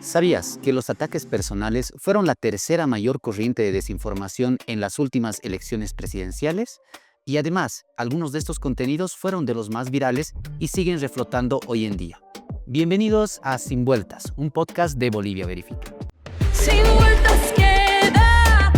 ¿Sabías que los ataques personales fueron la tercera mayor corriente de desinformación en las últimas elecciones presidenciales? Y además, algunos de estos contenidos fueron de los más virales y siguen reflotando hoy en día. Bienvenidos a Sin Vueltas, un podcast de Bolivia Verifica. Sin vueltas queda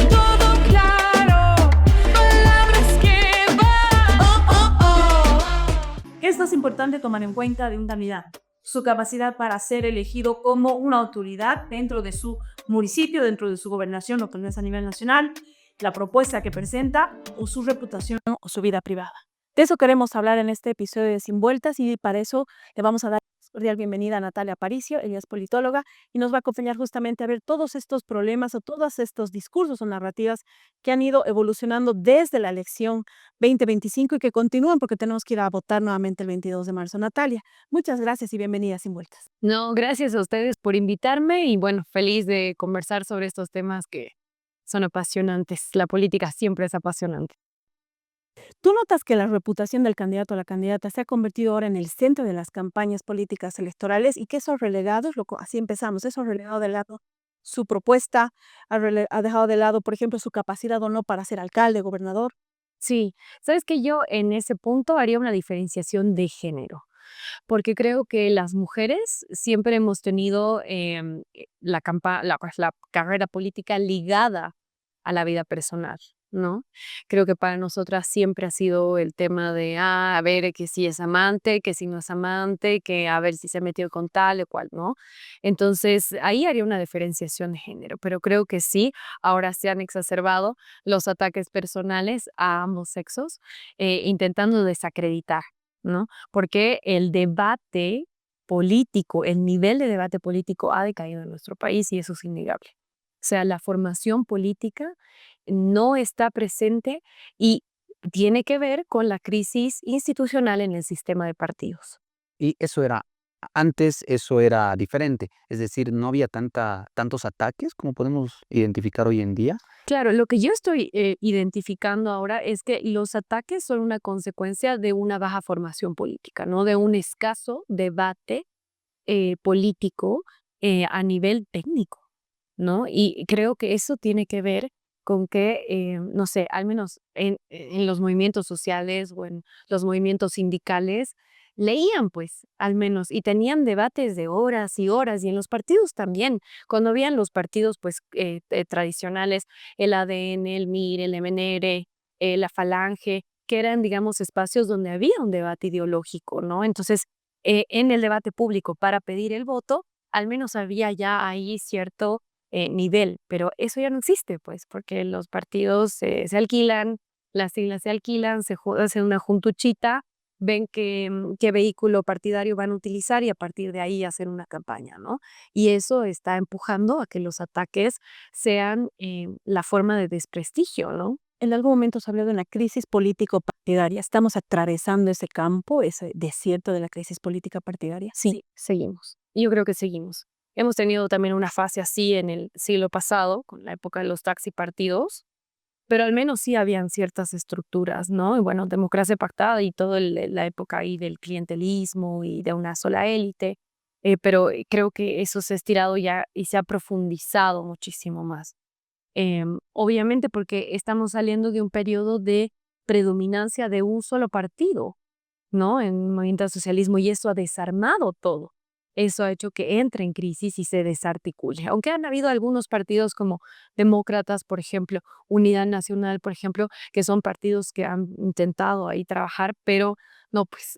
todo claro, palabras que van. Oh, oh, oh. Esto es importante tomar en cuenta de un candidato, su capacidad para ser elegido como una autoridad dentro de su municipio, dentro de su gobernación, lo que no es a nivel nacional, la propuesta que presenta o su reputación o su vida privada. De eso queremos hablar en este episodio de Sin Vueltas y para eso le vamos a dar cordial bienvenida a Natalia Aparicio. Ella es politóloga y nos va a acompañar justamente a ver todos estos problemas o todos estos discursos o narrativas que han ido evolucionando desde la elección 2025 y que continúan porque tenemos que ir a votar nuevamente el 22 de marzo. Natalia, muchas gracias y bienvenida a Sin Vueltas. No, gracias a ustedes por invitarme y bueno, feliz de conversar sobre estos temas que son apasionantes. La política siempre es apasionante. ¿Tú notas que la reputación del candidato o la candidata se ha convertido ahora en el centro de las campañas políticas electorales y que esos relegados, así empezamos, eso ha relegado de lado su propuesta, ha dejado de lado, por ejemplo, su capacidad o no para ser alcalde, gobernador? Sí, sabes que yo en ese punto haría una diferenciación de género, porque creo que las mujeres siempre hemos tenido la carrera política ligada a la vida personal, ¿no? Creo que para nosotras siempre ha sido el tema de, a ver, que si es amante, que si no es amante, que a ver si se metió con tal o cual, ¿no? Entonces, ahí haría una diferenciación de género, pero creo que sí, ahora se han exacerbado los ataques personales a ambos sexos, intentando desacreditar, ¿no? Porque el debate político, el nivel de debate político ha decaído en nuestro país y eso es innegable. O sea, la formación política no está presente y tiene que ver con la crisis institucional en el sistema de partidos. Y antes eso era diferente, es decir, no había tantos ataques como podemos identificar hoy en día. Claro, lo que yo estoy identificando ahora es que los ataques son una consecuencia de una baja formación política, ¿no? De un escaso debate político a nivel técnico, ¿no? Y creo que eso tiene que ver con que, no sé, al menos en los movimientos sociales o en los movimientos sindicales, leían pues al menos y tenían debates de horas y horas y en los partidos también, cuando habían los partidos pues tradicionales, el ADN, el MIR, el MNR, la Falange, que eran digamos espacios donde había un debate ideológico, ¿no? Entonces, en el debate público para pedir el voto, al menos había ya ahí cierto nivel, pero eso ya no existe, pues, porque los partidos se alquilan, las siglas se alquilan, hacen una juntuchita, ven qué vehículo partidario van a utilizar y a partir de ahí hacen una campaña, ¿no? Y eso está empujando a que los ataques sean la forma de desprestigio, ¿no? En algún momento se habló de una crisis político-partidaria. ¿Estamos atravesando ese campo, ese desierto de la crisis política partidaria? Sí, seguimos. Yo creo que seguimos. Hemos tenido también una fase así en el siglo pasado, con la época de los taxipartidos, pero al menos sí habían ciertas estructuras, ¿no? Y bueno, democracia pactada y toda la época ahí del clientelismo y de una sola élite, pero creo que eso se ha estirado ya y se ha profundizado muchísimo más. Obviamente porque estamos saliendo de un periodo de predominancia de un solo partido, ¿no? En el movimiento al socialismo y eso ha desarmado todo. Eso ha hecho que entre en crisis y se desarticule. Aunque han habido algunos partidos como Demócratas, por ejemplo, Unidad Nacional, por ejemplo, que son partidos que han intentado ahí trabajar, pero no, pues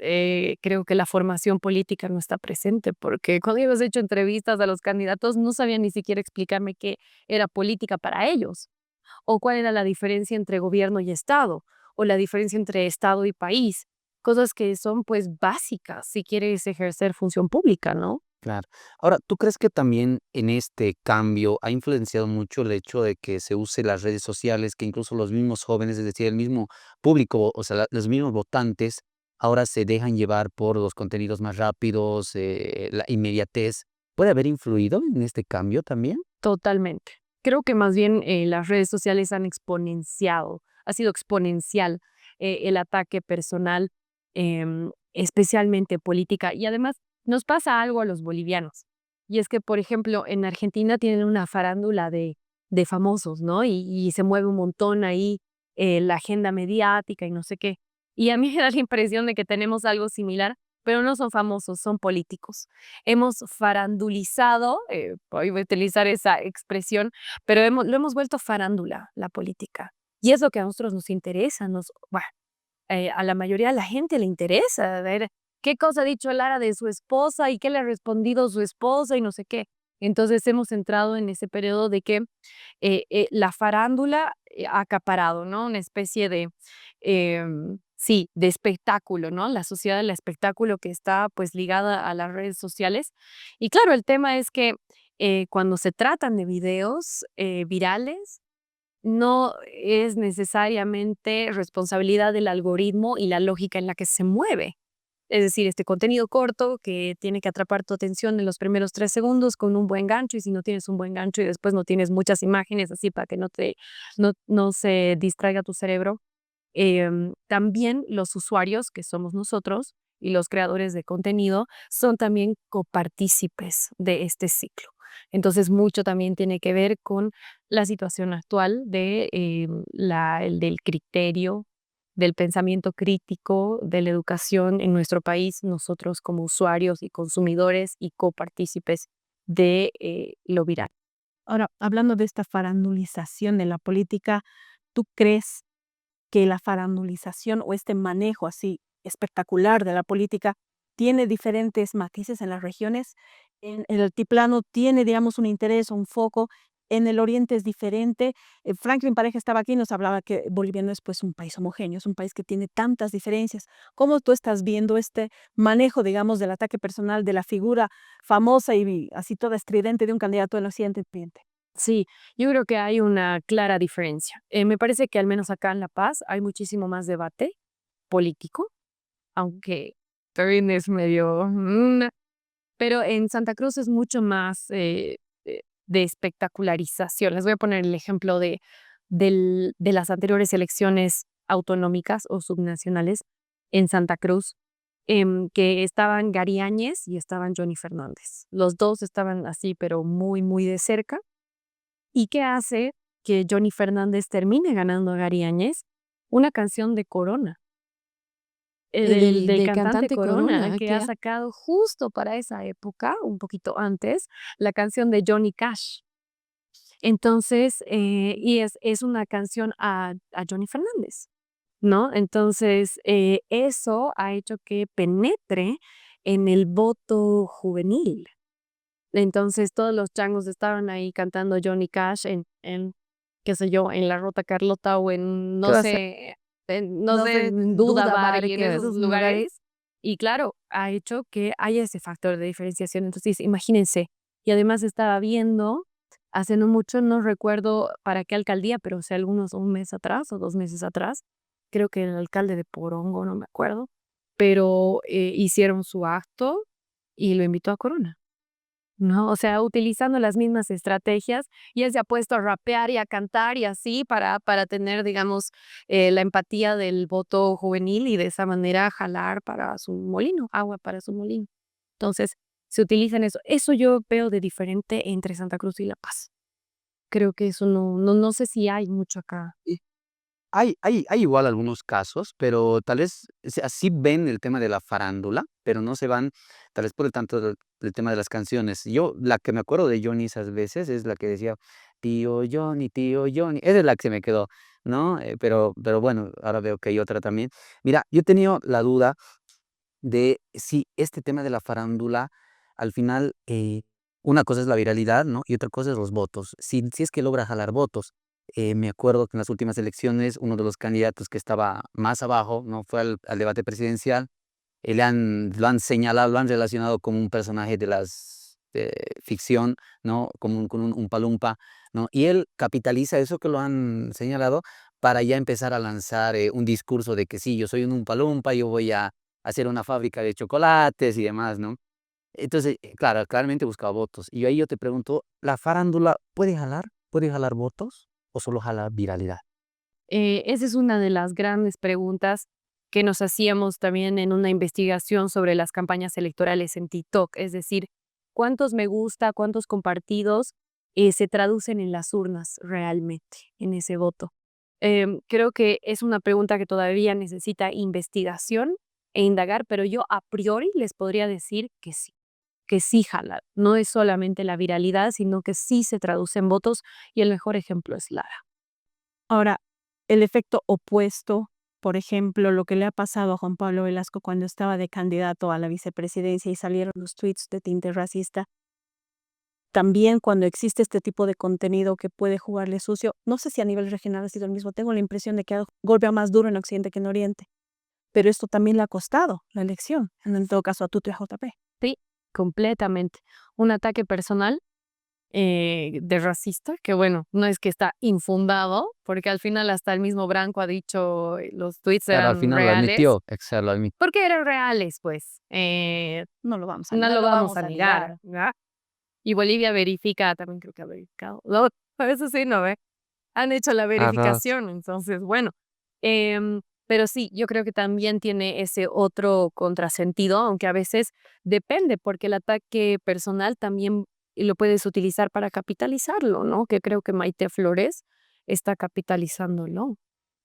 creo que la formación política no está presente, porque cuando hemos hecho entrevistas a los candidatos no sabían ni siquiera explicarme qué era política para ellos, o cuál era la diferencia entre gobierno y Estado, o la diferencia entre Estado y país. Cosas que son, pues, básicas si quieres ejercer función pública, ¿no? Claro. Ahora, ¿tú crees que también en este cambio ha influenciado mucho el hecho de que se use las redes sociales, que incluso los mismos jóvenes, es decir, el mismo público, o sea, los mismos votantes, ahora se dejan llevar por los contenidos más rápidos, la inmediatez? ¿Puede haber influido en este cambio también? Totalmente. Creo que más bien las redes sociales ha sido exponencial el ataque personal, especialmente política. Y además nos pasa algo a los bolivianos. Y es que, por ejemplo, en Argentina tienen una farándula de famosos, ¿no? Y se mueve un montón ahí la agenda mediática y no sé qué. Y a mí me da la impresión de que tenemos algo similar, pero no son famosos, son políticos. Hemos farandulizado, voy a utilizar esa expresión, pero lo hemos vuelto farándula, la política. Y es lo que a nosotros nos interesa, bueno, a la mayoría de la gente le interesa ver qué cosa ha dicho Lara de su esposa y qué le ha respondido su esposa y no sé qué. Entonces hemos entrado en ese periodo de que la farándula ha acaparado, ¿no? Una especie de, sí, de espectáculo, ¿no? La sociedad del espectáculo que está pues ligada a las redes sociales. Y claro, el tema es que cuando se tratan de videos virales, no es necesariamente responsabilidad del algoritmo y la lógica en la que se mueve. Es decir, este contenido corto que tiene que atrapar tu atención en los primeros 3 segundos con un buen gancho, y si no tienes un buen gancho y después no tienes muchas imágenes así para que no se distraiga tu cerebro. También los usuarios, que somos nosotros, y los creadores de contenido, son también copartícipes de este ciclo. Entonces, mucho también tiene que ver con la situación actual del criterio, del pensamiento crítico, de la educación en nuestro país, nosotros como usuarios y consumidores y copartícipes de lo viral. Ahora, hablando de esta farandulización de la política, ¿tú crees que la farandulización o este manejo así espectacular de la política tiene diferentes matices en las regiones? En el altiplano tiene, digamos, un interés o un foco, en el oriente es diferente. Franklin Pareja estaba aquí y nos hablaba que Bolivia no es pues un país homogéneo, es un país que tiene tantas diferencias. ¿Cómo tú estás viendo este manejo, digamos, del ataque personal de la figura famosa y así toda estridente de un candidato en el siguiente ambiente? Sí, yo creo que hay una clara diferencia. Me parece que al menos acá en La Paz hay muchísimo más debate político, aunque también es medio... pero en Santa Cruz es mucho más de espectacularización. Les voy a poner el ejemplo de las anteriores elecciones autonómicas o subnacionales en Santa Cruz, que estaban Gary Áñez y estaban Johnny Fernández. Los dos estaban así, pero muy, muy de cerca. ¿Y qué hace que Johnny Fernández termine ganando a Gary Áñez? Una canción de Corona, del cantante Corona, que ha sacado justo para esa época, un poquito antes, la canción de Johnny Cash. Entonces, y es una canción a Johnny Fernández, ¿no? Entonces, eso ha hecho que penetre en el voto juvenil. Entonces, todos los changos estaban ahí cantando Johnny Cash qué sé yo, en la Ruta Carlota o en, no sé, en Duda Bar y en esos lugares. Y claro, ha hecho que haya ese factor de diferenciación. Entonces, imagínense, y además estaba viendo, hace no mucho, no recuerdo para qué alcaldía, pero hace un mes atrás o 2 meses atrás, creo que el alcalde de Porongo, no me acuerdo, pero hicieron su acto y lo invitó a Corona. ¿No? O sea, utilizando las mismas estrategias, y él se ha puesto a rapear y a cantar y así para tener, digamos, la empatía del voto juvenil y de esa manera jalar para su molino, agua para su molino. Entonces, se utiliza en eso. Eso yo veo de diferente entre Santa Cruz y La Paz. Creo que eso no sé si hay mucho acá. Hay igual algunos casos, pero tal vez, o sea, sí ven el tema de la farándula, pero no se van tal vez por el tanto del tema de las canciones. Yo, la que me acuerdo de Johnny esas veces es la que decía: "Tío Johnny, tío Johnny", esa es la que se me quedó, ¿no? Pero bueno, ahora veo que hay otra también. Mira, yo he tenido la duda de si este tema de la farándula, al final, una cosa es la viralidad, ¿no? Y otra cosa es los votos. Si es que logra jalar votos. Me acuerdo que en las últimas elecciones, uno de los candidatos que estaba más abajo, ¿no? Fue al debate presidencial, lo han señalado, lo han relacionado como un personaje de las ficción, ¿no? Como un palumpa, ¿no? Y él capitaliza eso que lo han señalado para ya empezar a lanzar un discurso de que sí, yo soy un palumpa, yo voy a hacer una fábrica de chocolates y demás, ¿no? Entonces, claro, claramente buscaba votos. Y ahí yo te pregunto, ¿la farándula puede jalar? ¿Puede jalar votos o solo jala viralidad? Esa es una de las grandes preguntas que nos hacíamos también en una investigación sobre las campañas electorales en TikTok. Es decir, cuántos me gusta, cuántos compartidos se traducen en las urnas realmente, en ese voto. Creo que es una pregunta que todavía necesita investigación e indagar, pero yo a priori les podría decir que sí jala. No es solamente la viralidad, sino que sí se traduce en votos y el mejor ejemplo es Lara. Ahora, el efecto opuesto, por ejemplo, lo que le ha pasado a Juan Pablo Velasco cuando estaba de candidato a la vicepresidencia y salieron los tweets de tinte racista, también cuando existe este tipo de contenido que puede jugarle sucio, no sé si a nivel regional ha sido el mismo, tengo la impresión de que golpea más duro en Occidente que en Oriente, pero esto también le ha costado la elección, en todo caso a Tuto y a JP. Sí, completamente. Un ataque personal de racista, que bueno, no es que está infundado, porque al final hasta el mismo Branco ha dicho los tweets Claro, al eran final lo reales, admitió, exacto, lo admitió. porque eran reales, pues. No lo vamos a No negar. lo vamos a negar, ¿verdad? Y Bolivia verifica, también creo que ha verificado. No, eso sí, ¿no ve? Han hecho la Ajá. verificación, entonces, bueno. Pero sí, yo creo que también tiene ese otro contrasentido, aunque a veces depende, porque el ataque personal también lo puedes utilizar para capitalizarlo, ¿no? Que creo que Maite Flores está capitalizándolo.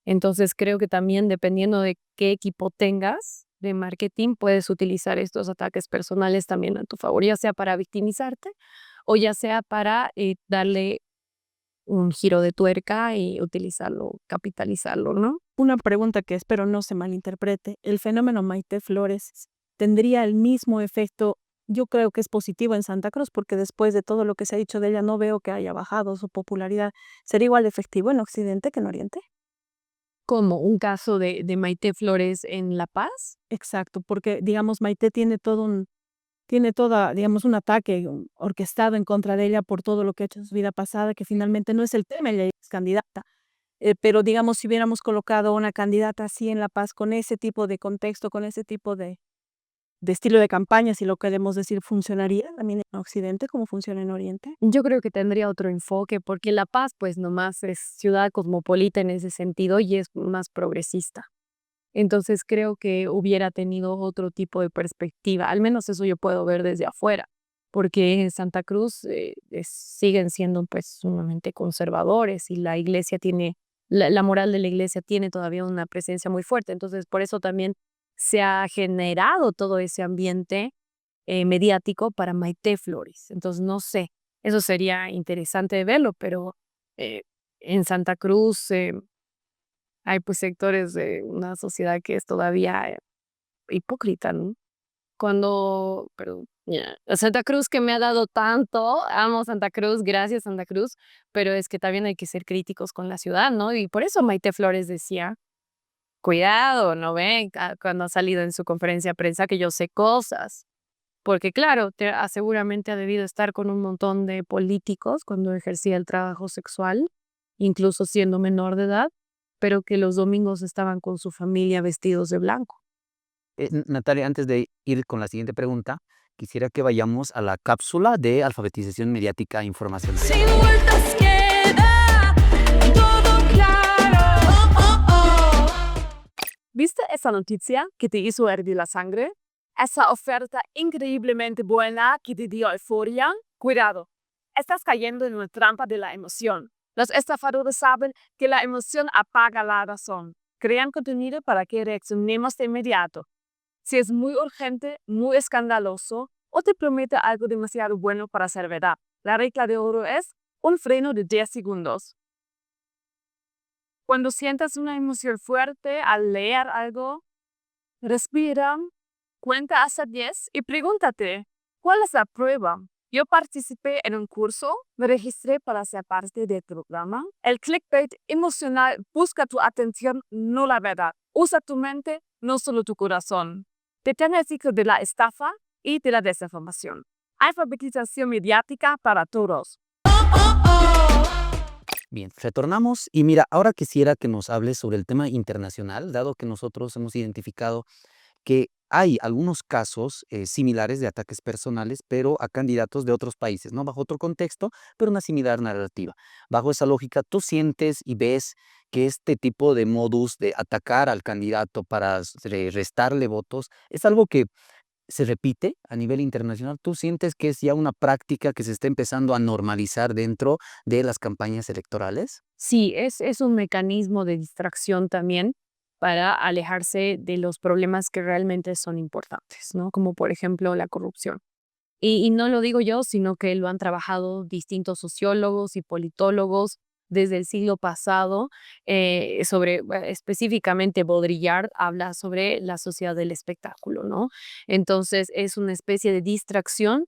Entonces creo que también dependiendo de qué equipo tengas de marketing, puedes utilizar estos ataques personales también a tu favor, ya sea para victimizarte o ya sea para darle un giro de tuerca y utilizarlo, capitalizarlo, ¿no? Una pregunta que espero no se malinterprete. ¿El fenómeno Maite Flores tendría el mismo efecto? Yo creo que es positivo en Santa Cruz porque después de todo lo que se ha dicho de ella no veo que haya bajado su popularidad. ¿Sería igual de efectivo en Occidente que en Oriente? Como un caso de Maite Flores en La Paz. Exacto, porque digamos Maite tiene toda, digamos, un ataque orquestado en contra de ella por todo lo que ha hecho en su vida pasada, que finalmente no es el tema, ella es candidata. Pero digamos, si hubiéramos colocado una candidata así en La Paz con ese tipo de contexto, con ese tipo de estilo de campaña, si lo queremos decir, ¿funcionaría también en Occidente como funciona en Oriente? Yo creo que tendría otro enfoque, porque La Paz, pues nomás es ciudad cosmopolita en ese sentido y es más progresista. Entonces creo que hubiera tenido otro tipo de perspectiva, al menos eso yo puedo ver desde afuera, porque en Santa Cruz siguen siendo pues sumamente conservadores y la iglesia tiene, la moral de la iglesia tiene todavía una presencia muy fuerte, entonces por eso también se ha generado todo ese ambiente mediático para Maite Flores. Entonces, no sé, eso sería interesante de verlo, pero eh, en Santa Cruz hay pues sectores de una sociedad que es todavía hipócrita, ¿no? Pero Santa Cruz que me ha dado tanto, amo Santa Cruz, gracias Santa Cruz, pero es que también hay que ser críticos con la ciudad, ¿no? Y por eso Maite Flores decía, cuidado, ¿no ven? Cuando ha salido en su conferencia de prensa que yo sé cosas. Porque claro, seguramente ha debido estar con un montón de políticos cuando ejercía el trabajo sexual, incluso siendo menor de edad, pero que los domingos estaban con su familia vestidos de blanco. Natalia, antes de ir con la siguiente pregunta, quisiera que vayamos a la cápsula de alfabetización mediática e informacional. Sin vueltas queda todo claro. Oh, oh, oh. ¿Viste esa noticia que te hizo hervir la sangre? Esa oferta increíblemente buena que te dio euforia. Cuidado, estás cayendo en una trampa de la emoción. Los estafadores saben que la emoción apaga la razón. Crean contenido para que reaccionemos de inmediato. Si es muy urgente, muy escandaloso o te promete algo demasiado bueno para ser verdad, la regla de oro es un freno de 10 segundos. Cuando sientas una emoción fuerte al leer algo, respira, cuenta hasta 10 y pregúntate, ¿cuál es la prueba? Yo participé en un curso, me registré para ser parte del programa. El clickbait emocional busca tu atención, no la verdad. Usa tu mente, no solo tu corazón. Detén el ciclo de la estafa y de la desinformación. Alfabetización mediática para todos. Bien, retornamos y mira, ahora quisiera que nos hables sobre el tema internacional, dado que nosotros hemos identificado que hay algunos casos similares de ataques personales, pero a candidatos de otros países, ¿no? Bajo otro contexto, pero una similar narrativa. Bajo esa lógica, ¿tú sientes y ves que este tipo de modus de atacar al candidato para restarle votos es algo que se repite a nivel internacional? ¿Tú sientes que es ya una práctica que se está empezando a normalizar dentro de las campañas electorales? Sí, es un mecanismo de distracción también para alejarse de los problemas que realmente son importantes, ¿no? Como por ejemplo la corrupción. Y no lo digo yo, sino que lo han trabajado distintos sociólogos y politólogos desde el siglo pasado, específicamente Baudrillard habla sobre la sociedad del espectáculo, ¿no? Entonces es una especie de distracción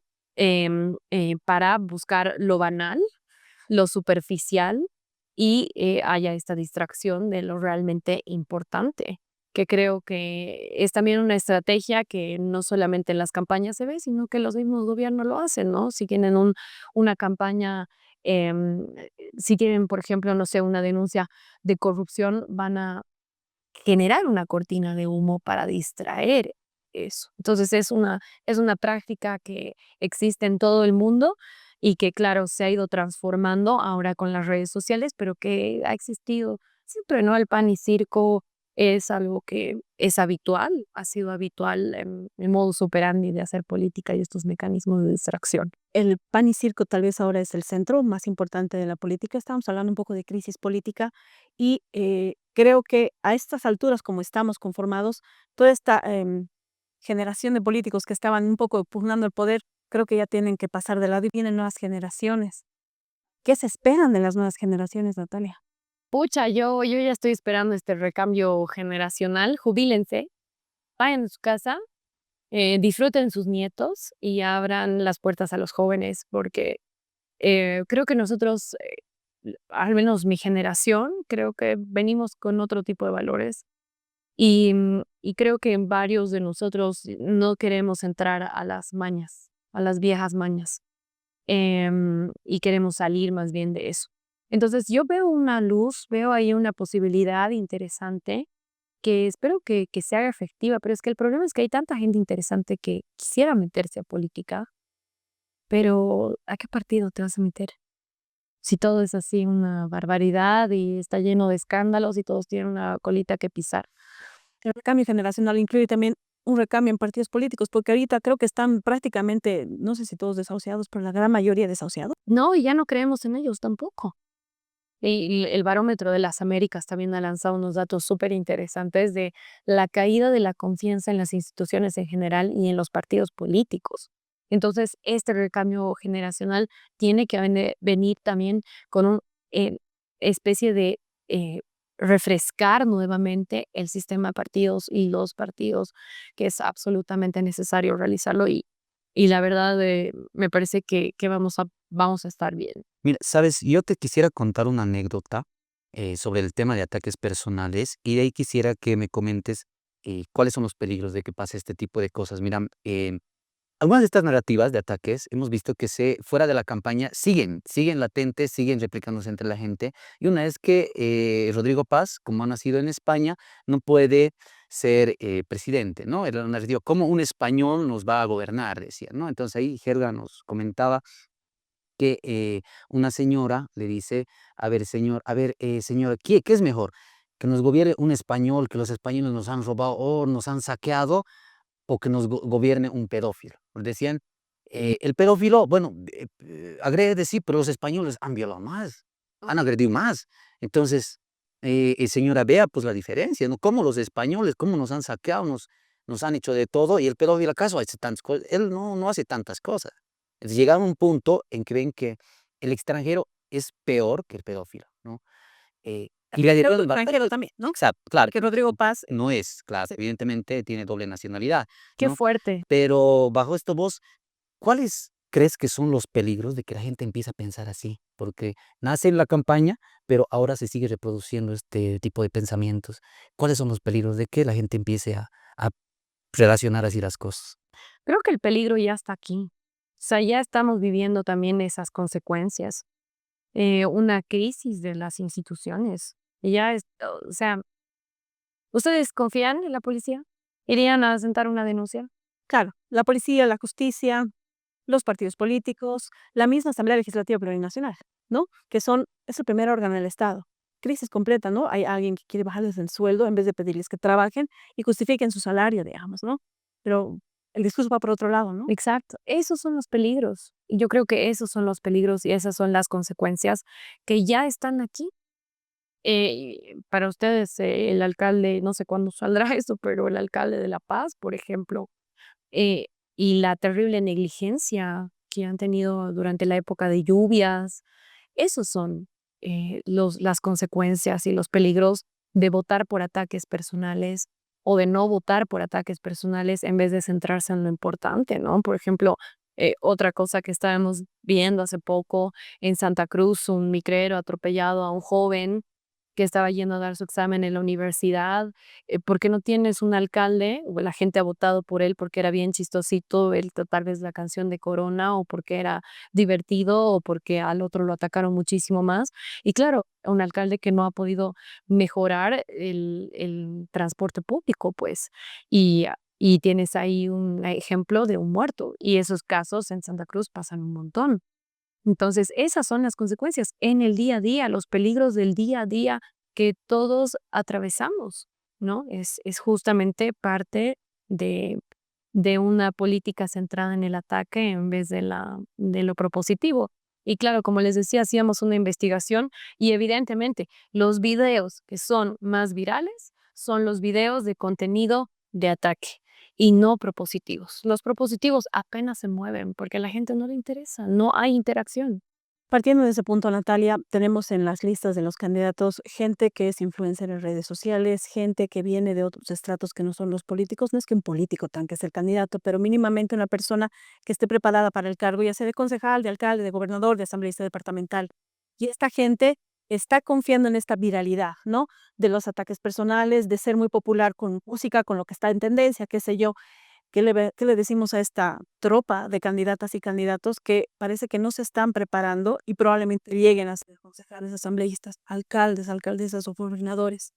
para buscar lo banal, lo superficial y haya esta distracción de lo realmente importante, que creo que es también una estrategia que no solamente en las campañas se ve, sino que los mismos gobiernos lo hacen, ¿no? Si tienen una campaña, em, si tienen, por ejemplo, no sé, una denuncia de corrupción, van a generar una cortina de humo para distraer eso. Entonces es una práctica que existe en todo el mundo y que, claro, se ha ido transformando ahora con las redes sociales, pero que ha existido siempre, ¿no? El pan y circo es algo que es habitual, ha sido habitual en el modus operandi de hacer política y estos mecanismos de distracción. El pan y circo tal vez ahora es el centro más importante de la política. Estamos hablando un poco de crisis política y creo que a estas alturas, como estamos conformados, toda esta generación de políticos que estaban un poco pugnando el poder, creo que ya tienen que pasar de lado y vienen nuevas generaciones. ¿Qué se esperan de las nuevas generaciones, Natalia? Pucha, yo ya estoy esperando este recambio generacional. Jubílense, vayan a su casa, disfruten sus nietos y abran las puertas a los jóvenes, porque creo que nosotros, al menos mi generación, creo que venimos con otro tipo de valores y creo que varios de nosotros no queremos entrar a las mañas, a las viejas mañas, y queremos salir más bien de eso. Entonces yo veo una luz, veo ahí una posibilidad interesante que espero que se haga efectiva, pero es que el problema es que hay tanta gente interesante que quisiera meterse a política, pero ¿a qué partido te vas a meter? Si todo es así una barbaridad y está lleno de escándalos y todos tienen una colita que pisar. El recambio generacional incluye también un recambio en partidos políticos, porque ahorita creo que están prácticamente, no sé si todos desahuciados, pero la gran mayoría desahuciados. No, y ya no creemos en ellos tampoco. Y el Barómetro de las Américas también ha lanzado unos datos súper interesantes de la caída de la confianza en las instituciones en general y en los partidos políticos. Entonces, este recambio generacional tiene que venir también con una especie de eh, refrescar nuevamente el sistema de partidos y los partidos, que es absolutamente necesario realizarlo. Y la verdad, me parece que vamos a estar bien. Mira, sabes, yo te quisiera contar una anécdota sobre el tema de ataques personales y de ahí quisiera que me comentes cuáles son los peligros de que pase este tipo de cosas. Mira, algunas de estas narrativas de ataques hemos visto que fuera de la campaña siguen latentes, siguen replicándose entre la gente. Y una es que Rodrigo Paz, como ha nacido en España, no puede ser presidente, ¿no? Era una narrativa, ¿cómo un español nos va a gobernar? Decía, ¿no? Entonces ahí Helga nos comentaba que una señora le dice, a ver, señora, ¿qué es mejor? ¿Que nos gobierne un español, que los españoles nos han robado o nos han saqueado, o que nos gobierne un pedófilo? Nos decían, el pedófilo, bueno, agrede sí, pero los españoles han violado más, han agredido más. Entonces, señora, vea pues la diferencia, ¿no? Cómo los españoles, cómo nos han saqueado, nos han hecho de todo, y el pedófilo, ¿acaso hace tantas cosas? Él no hace tantas cosas. Entonces, llegaron a un punto en que ven que el extranjero es peor que el pedófilo, ¿no? Y la Creo que de- extranjero también, ¿no? Exacto, claro, Que Rodrigo Paz, no es, claro, sí. evidentemente tiene doble nacionalidad, Qué ¿no? fuerte. Pero bajo esto vos, ¿cuáles crees que son los peligros de que la gente empiece a pensar así? Porque nace en la campaña, pero ahora se sigue reproduciendo este tipo de pensamientos. ¿Cuáles son los peligros de que la gente empiece a relacionar así las cosas? Creo que el peligro ya está aquí. O sea, ya estamos viviendo también esas consecuencias. Una crisis de las instituciones. Y ya es, o sea, ¿ustedes confían en la policía? ¿Irían a sentar una denuncia? Claro, la policía, la justicia, los partidos políticos, la misma Asamblea Legislativa Plurinacional, ¿no? Es el primer órgano del Estado. Crisis completa, ¿no? Hay alguien que quiere bajarles el sueldo en vez de pedirles que trabajen y justifiquen su salario, digamos, ¿no? Pero el discurso va por otro lado, ¿no? Exacto, esos son los peligros. Y yo creo que esos son los peligros y esas son las consecuencias que ya están aquí. Para ustedes, el alcalde, no sé cuándo saldrá eso, pero el alcalde de La Paz, por ejemplo, eh, y la terrible negligencia que han tenido durante la época de lluvias, esos son las consecuencias y los peligros de votar por ataques personales o de no votar por ataques personales en vez de centrarse en lo importante, ¿no? Por ejemplo, otra cosa que estábamos viendo hace poco en Santa Cruz, un micrero atropellado a un joven que estaba yendo a dar su examen en la universidad. ¿Por qué no tienes un alcalde? O la gente ha votado por él porque era bien chistosito, tal vez la canción de Corona, o porque era divertido, o porque al otro lo atacaron muchísimo más. Y claro, un alcalde que no ha podido mejorar el transporte público, pues. Y tienes ahí un ejemplo de un muerto. Y esos casos en Santa Cruz pasan un montón. Entonces, esas son las consecuencias en el día a día, los peligros del día a día que todos atravesamos, ¿no? Es justamente parte de, de una política centrada en el ataque en vez de lo propositivo. Y claro, como les decía, hacíamos una investigación y evidentemente los videos que son más virales son los videos de contenido de ataque y no propositivos. Los propositivos apenas se mueven porque a la gente no le interesa, no hay interacción. Partiendo de ese punto, Natalia, tenemos en las listas de los candidatos gente que es influencer en redes sociales, gente que viene de otros estratos que no son los políticos. No es que un político tenga que ser candidato, pero mínimamente una persona que esté preparada para el cargo, ya sea de concejal, de alcalde, de gobernador, de asambleísta departamental. Y esta gente está confiando en esta viralidad, ¿no? De los ataques personales, de ser muy popular con música, con lo que está en tendencia, qué sé yo. ¿Qué le decimos a esta tropa de candidatas y candidatos que parece que no se están preparando y probablemente lleguen a ser concejales, asambleístas, alcaldes, alcaldesas o gobernadores?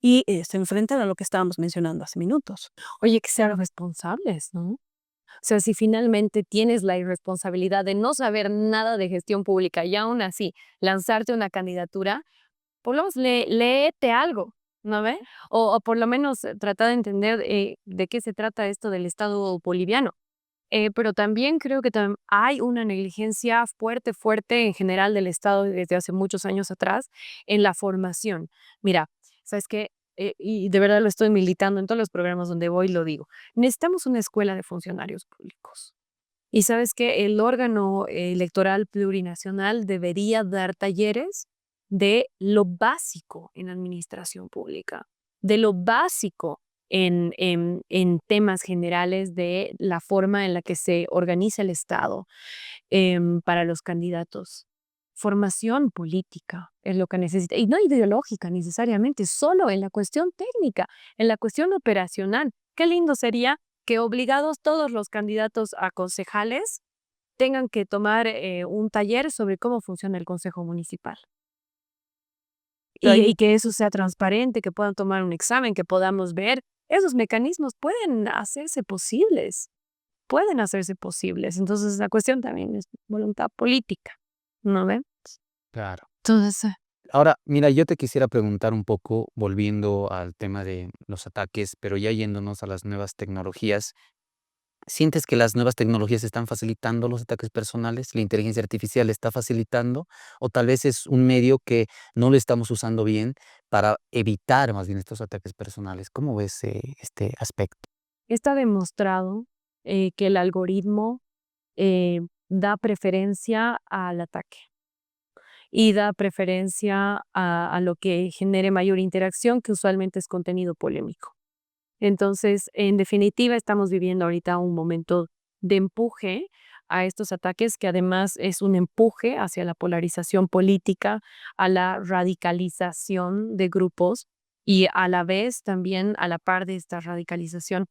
Y se enfrentan a lo que estábamos mencionando hace minutos. Oye, que sean responsables, ¿no? O sea, si finalmente tienes la irresponsabilidad de no saber nada de gestión pública y aún así lanzarte una candidatura, por lo menos léete algo, ¿no ve? O por lo menos trata de entender de qué se trata esto del Estado boliviano. Pero también creo que hay una negligencia fuerte, fuerte en general del Estado desde hace muchos años atrás en la formación. Mira, ¿sabes qué? Y de verdad lo estoy militando en todos los programas donde voy, lo digo. Necesitamos una escuela de funcionarios públicos. Y sabes que el órgano electoral plurinacional debería dar talleres de lo básico en administración pública, de lo básico en temas generales de la forma en la que se organiza el Estado para los candidatos. Formación política es lo que necesita, y no ideológica necesariamente, solo en la cuestión técnica, en la cuestión operacional. Qué lindo sería que obligados todos los candidatos a concejales tengan que tomar un taller sobre cómo funciona el consejo municipal. Y que eso sea transparente, que puedan tomar un examen, que podamos ver. Esos mecanismos pueden hacerse posibles, pueden hacerse posibles. Entonces la cuestión también es voluntad política, ¿no ven? Claro. Entonces, Ahora, mira, yo te quisiera preguntar un poco, volviendo al tema de los ataques, pero ya yéndonos a las nuevas tecnologías. ¿Sientes que las nuevas tecnologías están facilitando los ataques personales? ¿La inteligencia artificial está facilitando? ¿O tal vez es un medio que no lo estamos usando bien para evitar más bien estos ataques personales? ¿Cómo ves este aspecto? está demostrado que el algoritmo eh, da preferencia al ataque y da preferencia a lo que genere mayor interacción, que usualmente es contenido polémico. Entonces, en definitiva, estamos viviendo ahorita un momento de empuje a estos ataques, que además es un empuje hacia la polarización política, a la radicalización de grupos y a la vez también a la par de esta radicalización,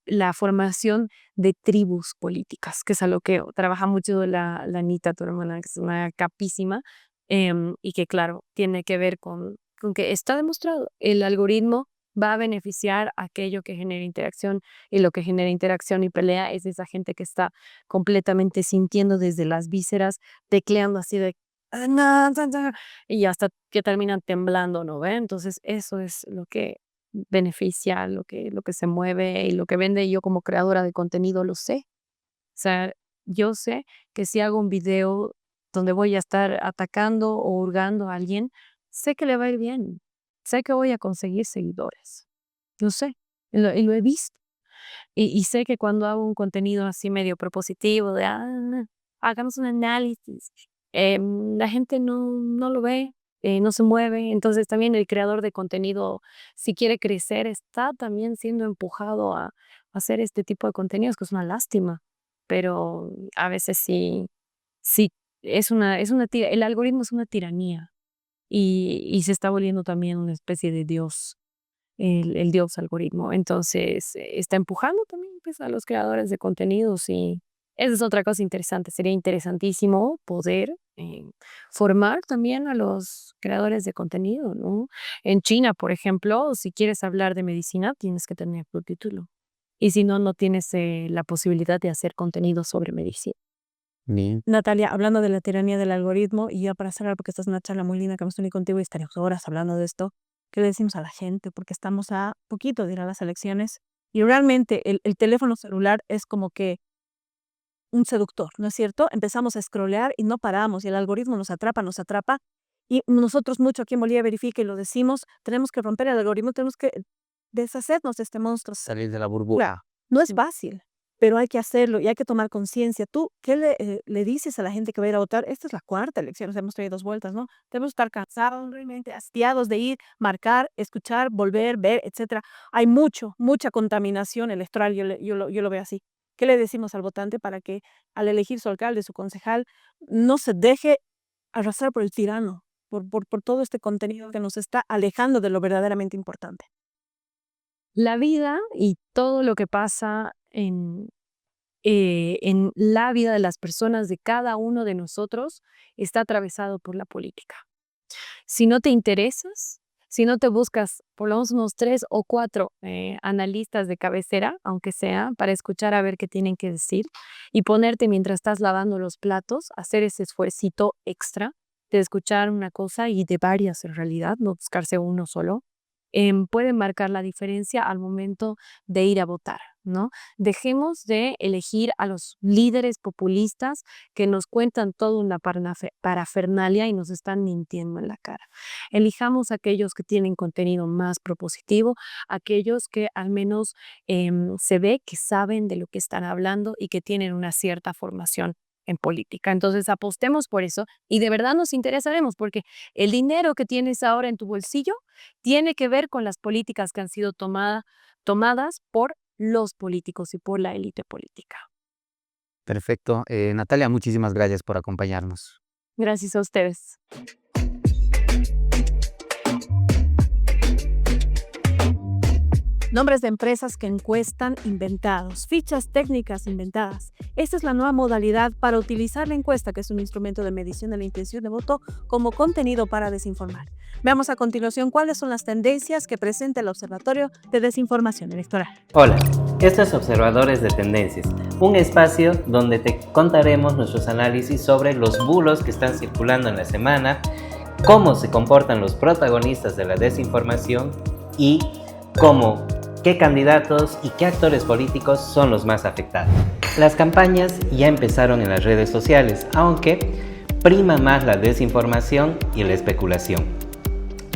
la formación de tribus políticas, que es a lo que trabaja mucho la Anita, tu hermana, que es una capísima, y que claro, tiene que ver con que está demostrado, el algoritmo va a beneficiar aquello que genera interacción, y lo que genera interacción y pelea es esa gente que está completamente sintiendo desde las vísceras, tecleando así de "Ah, na, ta, ta", y hasta que terminan temblando, ¿no ve? Entonces eso es lo que beneficia, lo que se mueve y lo que vende. Y yo como creadora de contenido lo sé. O sea, yo sé que si hago un video donde voy a estar atacando o hurgando a alguien, sé que le va a ir bien. Sé que voy a conseguir seguidores. Lo sé. Y lo he visto. Y sé que cuando hago un contenido así medio propositivo de hagamos un análisis, la gente no lo ve, no se mueve. Entonces también el creador de contenido, si quiere crecer, está también siendo empujado a hacer este tipo de contenidos, que es una lástima. Pero a veces sí el algoritmo es una tiranía y se está volviendo también una especie de dios, el dios algoritmo. Entonces, está empujando también pues, a los creadores de contenidos y esa es otra cosa interesante. Sería interesantísimo poder formar también a los creadores de contenido, ¿no? En China, por ejemplo, si quieres hablar de medicina, tienes que tener tu título. Y si no, no tienes la posibilidad de hacer contenido sobre medicina. Bien. Natalia, hablando de la tiranía del algoritmo, y ya para cerrar, porque esta es una charla muy linda que hemos tenido contigo y estaríamos horas hablando de esto, ¿qué le decimos a la gente? Porque estamos a poquito de ir a las elecciones y realmente el teléfono celular es como que un seductor, ¿no es cierto? Empezamos a scrollear y no paramos y el algoritmo nos atrapa y nosotros mucho aquí en Bolivia Verifica y lo decimos, tenemos que romper el algoritmo, tenemos que deshacernos de este monstruo. Salir de la burbuja. No es fácil, pero hay que hacerlo y hay que tomar conciencia. ¿Tú qué le dices a la gente que va a ir a votar? Esta es la cuarta elección, nos hemos traído 2 vueltas, ¿no? Debemos estar cansados, realmente hastiados de ir, marcar, escuchar, volver, ver, etcétera. Hay mucha contaminación electoral, yo lo veo así. ¿Qué le decimos al votante para que al elegir su alcalde, su concejal, no se deje arrastrar por el tirano, por todo este contenido que nos está alejando de lo verdaderamente importante? La vida y todo lo que pasa en la vida de las personas, de cada uno de nosotros, está atravesado por la política. Si no te interesas, si no te buscas por lo menos unos 3 o 4 analistas de cabecera, aunque sea, para escuchar a ver qué tienen que decir y ponerte mientras estás lavando los platos, hacer ese esfuercito extra de escuchar una cosa y de varias en realidad, no buscarse uno solo, pueden marcar la diferencia al momento de ir a votar, ¿no? Dejemos de elegir a los líderes populistas que nos cuentan toda una parafernalia y nos están mintiendo en la cara. Elijamos a aquellos que tienen contenido más propositivo, aquellos que al menos se ve que saben de lo que están hablando y que tienen una cierta formación en política. Entonces apostemos por eso y de verdad nos interesaremos porque el dinero que tienes ahora en tu bolsillo tiene que ver con las políticas que han sido tomadas por los políticos y por la élite política. Perfecto. Natalia, muchísimas gracias por acompañarnos. Gracias a ustedes. Nombres de empresas que encuestan inventados, fichas técnicas inventadas. Esta es la nueva modalidad para utilizar la encuesta, que es un instrumento de medición de la intención de voto, como contenido para desinformar. Veamos a continuación cuáles son las tendencias que presenta el Observatorio de Desinformación Electoral. Hola, esto es Observadores de Tendencias, un espacio donde te contaremos nuestros análisis sobre los bulos que están circulando en la semana, cómo se comportan los protagonistas de la desinformación y qué candidatos y qué actores políticos son los más afectados. Las campañas ya empezaron en las redes sociales, aunque prima más la desinformación y la especulación.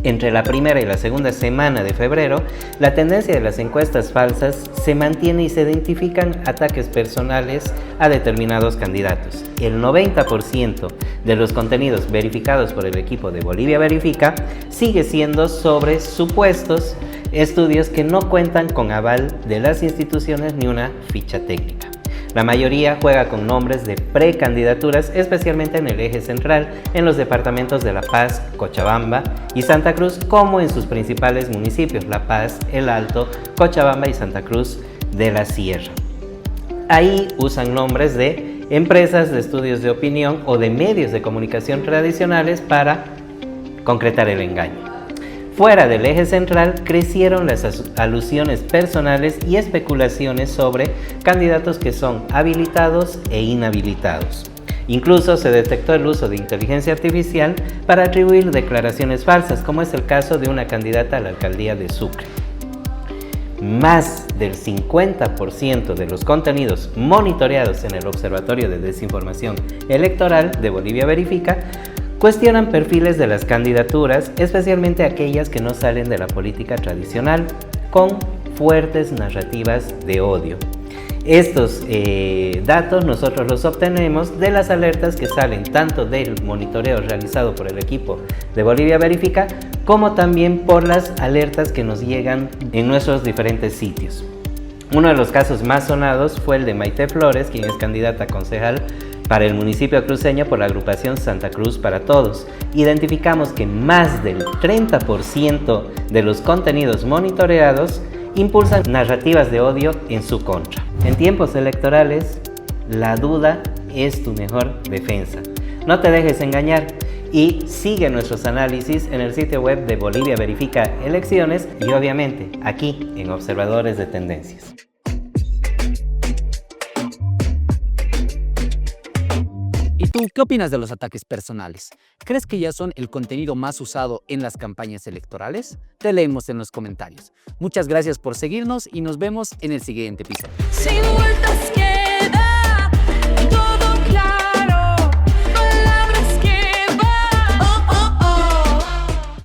Entre la primera y la segunda semana de febrero, la tendencia de las encuestas falsas se mantiene y se identifican ataques personales a determinados candidatos. El 90% de los contenidos verificados por el equipo de Bolivia Verifica sigue siendo sobre supuestos estudios que no cuentan con aval de las instituciones ni una ficha técnica. La mayoría juega con nombres de precandidaturas, especialmente en el eje central, en los departamentos de La Paz, Cochabamba y Santa Cruz, como en sus principales municipios, La Paz, El Alto, Cochabamba y Santa Cruz de la Sierra. Ahí usan nombres de empresas de estudios de opinión o de medios de comunicación tradicionales para concretar el engaño. Fuera del eje central crecieron las alusiones personales y especulaciones sobre candidatos que son habilitados e inhabilitados. Incluso se detectó el uso de inteligencia artificial para atribuir declaraciones falsas, como es el caso de una candidata a la alcaldía de Sucre. más del 50% de los contenidos monitoreados en el Observatorio de Desinformación Electoral de Bolivia Verifica cuestionan perfiles de las candidaturas, especialmente aquellas que no salen de la política tradicional, con fuertes narrativas de odio. Estos datos nosotros los obtenemos de las alertas que salen tanto del monitoreo realizado por el equipo de Bolivia Verifica, como también por las alertas que nos llegan en nuestros diferentes sitios. Uno de los casos más sonados fue el de Maite Flores, quien es candidata a concejal para el municipio cruceño por la agrupación Santa Cruz para Todos. Identificamos que más del 30% de los contenidos monitoreados impulsan narrativas de odio en su contra. En tiempos electorales, la duda es tu mejor defensa. No te dejes engañar y sigue nuestros análisis en el sitio web de Bolivia Verifica Elecciones y obviamente aquí en Observadores de Tendencias. ¿Y tú qué opinas de los ataques personales? ¿Crees que ya son el contenido más usado en las campañas electorales? Te leemos en los comentarios. Muchas gracias por seguirnos y nos vemos en el siguiente episodio. Sin vueltas